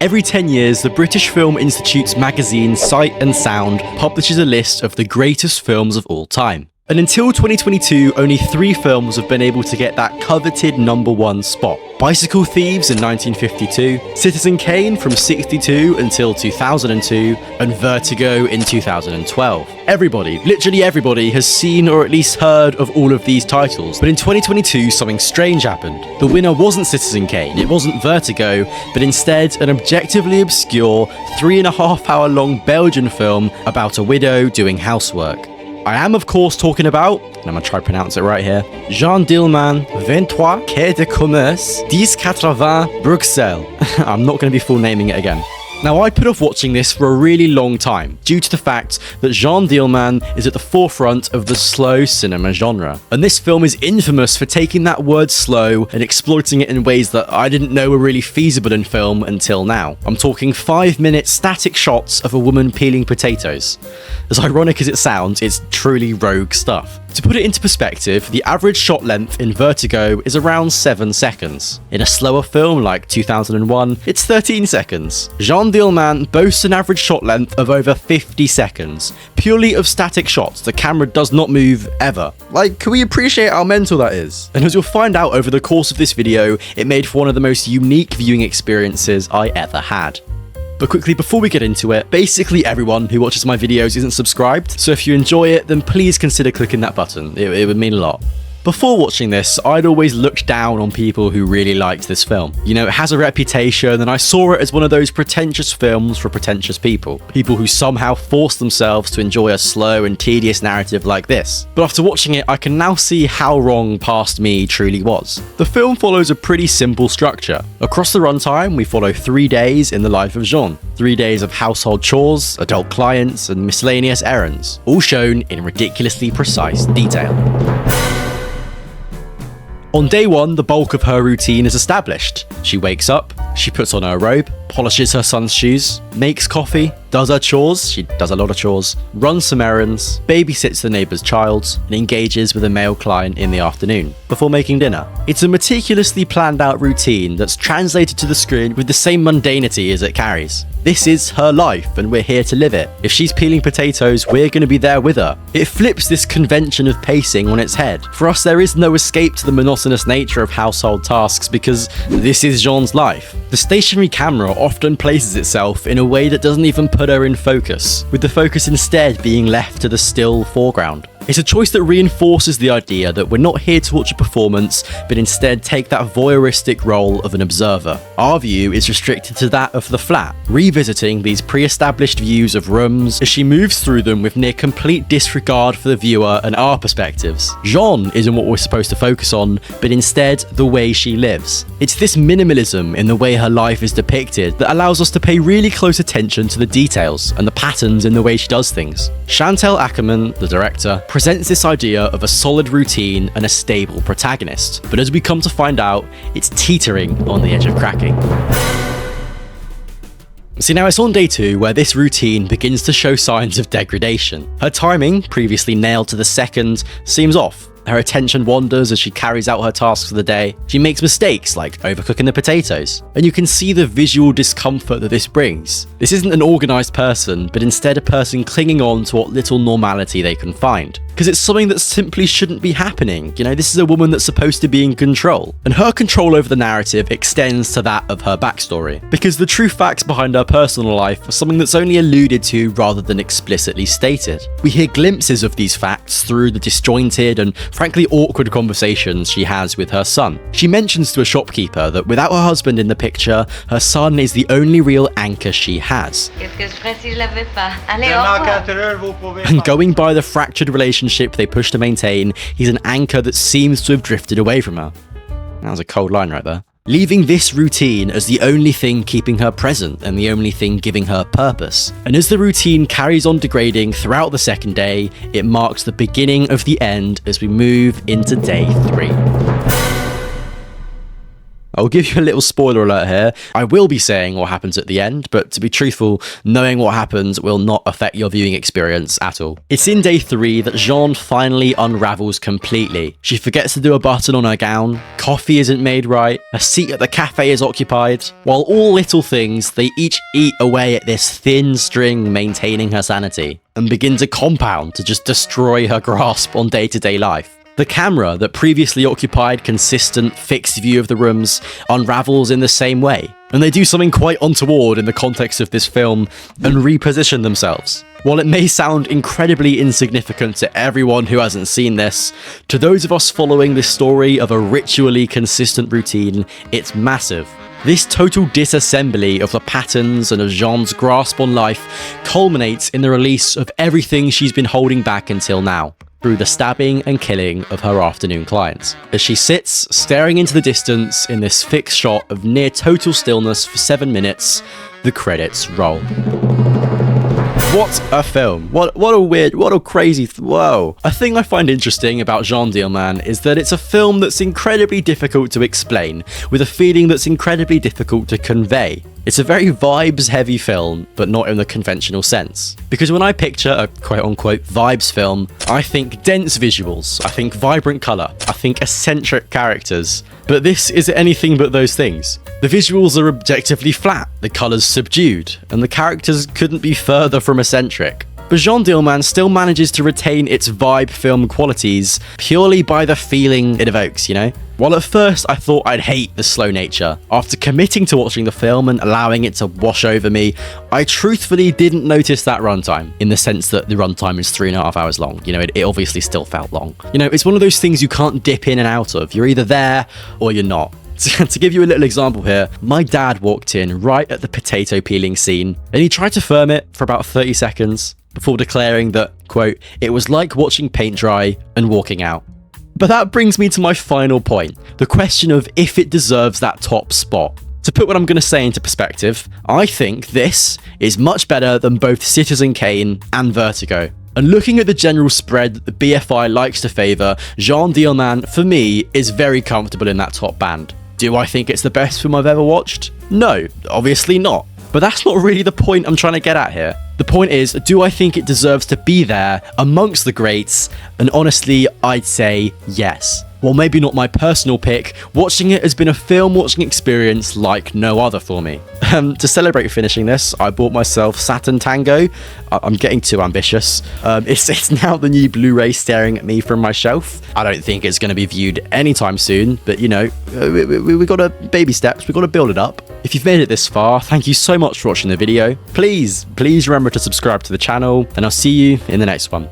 Every 10 years, the British Film Institute's magazine Sight and Sound publishes a list of the greatest films of all time. And until 2022, only 3 films have been able to get that coveted #1 spot. Bicycle Thieves in 1952, Citizen Kane from 62 until 2002, and Vertigo in 2012. Everybody, literally everybody, has seen or at least heard of all of these titles. But in 2022, something strange happened. The winner wasn't Citizen Kane, it wasn't Vertigo, but instead an objectively obscure 3.5-hour long Belgian film about a widow doing housework. I am, of course, talking about, and I'm going to try to pronounce it right here, Jeanne Dielman, 23 Quai du Commerce, 1080 Bruxelles. I'm not going to be full naming it again. Now, I'd put off watching this for a really long time, due to the fact that Jeanne Dielman is at the forefront of the slow cinema genre. And this film is infamous for taking that word slow and exploiting it in ways that I didn't know were really feasible in film until now. I'm talking 5-minute static shots of a woman peeling potatoes. As ironic as it sounds, it's truly rogue stuff. To put it into perspective, the average shot length in Vertigo is around 7 seconds. In a slower film like 2001, it's 13 seconds. Jeanne Dielman boasts an average shot length of over 50 seconds, purely of static shots. The camera does not move ever. Like, can we appreciate how mental that is? And as you'll find out over the course of this video, it made for one of the most unique viewing experiences I ever had. But quickly, before we get into it, basically everyone who watches my videos isn't subscribed, so if you enjoy it, then please consider clicking that button. It would mean a lot. Before watching this, I'd always looked down on people who really liked this film. You know, it has a reputation, and I saw it as one of those pretentious films for pretentious people. People who somehow force themselves to enjoy a slow and tedious narrative like this. But after watching it, I can now see how wrong past me truly was. The film follows a pretty simple structure. Across the runtime, we follow 3 days in the life of Jeanne. 3 days of household chores, adult clients, and miscellaneous errands, all shown in ridiculously precise detail. On day 1, the bulk of her routine is established. She wakes up, she puts on her robe, polishes her son's shoes, makes coffee, does her chores, she does a lot of chores, runs some errands, babysits the neighbour's child, and engages with a male client in the afternoon, before making dinner. It's a meticulously planned out routine that's translated to the screen with the same mundanity as it carries. This is her life, and we're here to live it. If she's peeling potatoes, we're going to be there with her. It flips this convention of pacing on its head. For us, there is no escape to the monotonous nature of household tasks because this is Jeanne's life. The stationary camera often places itself in a way that doesn't even put her in focus, with the focus instead being left to the still foreground. It's a choice that reinforces the idea that we're not here to watch a performance, but instead take that voyeuristic role of an observer. Our view is restricted to that of the flat, revisiting these pre-established views of rooms as she moves through them with near complete disregard for the viewer and our perspectives. Jeanne isn't what we're supposed to focus on, but instead the way she lives. It's this minimalism in the way her life is depicted that allows us to pay really close attention to the details and the patterns in the way she does things. Chantal Akerman, the director, presents this idea of a solid routine and a stable protagonist, but as we come to find out, it's teetering on the edge of cracking. See, now it's on day 2 where this routine begins to show signs of degradation. Her timing, previously nailed to the second, seems off. Her attention wanders as she carries out her tasks for the day. She makes mistakes like overcooking the potatoes. And you can see the visual discomfort that this brings. This isn't an organised person, but instead a person clinging on to what little normality they can find. Because it's something that simply shouldn't be happening. You know, this is a woman that's supposed to be in control. And her control over the narrative extends to that of her backstory. Because the true facts behind her personal life are something that's only alluded to rather than explicitly stated. We hear glimpses of these facts through the disjointed and frankly awkward conversations she has with her son. She mentions to a shopkeeper that without her husband in the picture, her son is the only real anchor she has. And going by the fractured relationship they push to maintain, he's an anchor that seems to have drifted away from her. That was a cold line right there. Leaving this routine as the only thing keeping her present and the only thing giving her purpose. And as the routine carries on degrading throughout the second day, it marks the beginning of the end as we move into day 3. I'll give you a little spoiler alert here. I will be saying what happens at the end, but to be truthful, knowing what happens will not affect your viewing experience at all. It's in day 3 that Jeanne finally unravels completely. She forgets to do a button on her gown, coffee isn't made right, a seat at the cafe is occupied. While all little things, they each eat away at this thin string maintaining her sanity, and begin to compound to just destroy her grasp on day-to-day life. The camera that previously occupied consistent, fixed view of the rooms unravels in the same way, and they do something quite untoward in the context of this film and reposition themselves. While it may sound incredibly insignificant to everyone who hasn't seen this, to those of us following this story of a ritually consistent routine, it's massive. This total disassembly of the patterns and of Jeanne's grasp on life culminates in the release of everything she's been holding back until now, through the stabbing and killing of her afternoon clients. As she sits, staring into the distance in this fixed shot of near total stillness for 7 minutes, the credits roll. What a film. What a crazy, whoa. A thing I find interesting about Jeanne Dielman is that it's a film that's incredibly difficult to explain, with a feeling that's incredibly difficult to convey. It's a very vibes-heavy film, but not in the conventional sense. Because when I picture a quote-unquote vibes film, I think dense visuals, I think vibrant colour, I think eccentric characters. But this is anything but those things. The visuals are objectively flat, the colours subdued, and the characters couldn't be further from eccentric. But Jeanne Dielman still manages to retain its vibe film qualities purely by the feeling it evokes, you know? While at first I thought I'd hate the slow nature, after committing to watching the film and allowing it to wash over me, I truthfully didn't notice that runtime, in the sense that the runtime is 3.5 hours long. You know, it obviously still felt long. You know, it's one of those things you can't dip in and out of. You're either there or you're not. To give you a little example here, my dad walked in right at the potato peeling scene, and he tried to film it for about 30 seconds before declaring that, quote, it was like watching paint dry and walking out. But that brings me to my final point, the question of if it deserves that top spot. To put what I'm going to say into perspective, I think this is much better than both Citizen Kane and Vertigo. And looking at the general spread that the BFI likes to favour, Jeanne Dielman, for me, is very comfortable in that top band. Do I think it's the best film I've ever watched? No, obviously not. But that's not really the point I'm trying to get at here. The point is, do I think it deserves to be there amongst the greats? And honestly, I'd say yes. While maybe not my personal pick, watching it has been a film watching experience like no other for me. To celebrate finishing this, I bought myself Saturn Tango. I'm getting too ambitious. It's now the new Blu-ray staring at me from my shelf. I don't think it's going to be viewed anytime soon, but you know, we got to baby steps, we got to build it up. If you've made it this far, thank you so much for watching the video. Please remember to subscribe to the channel, and I'll see you in the next one.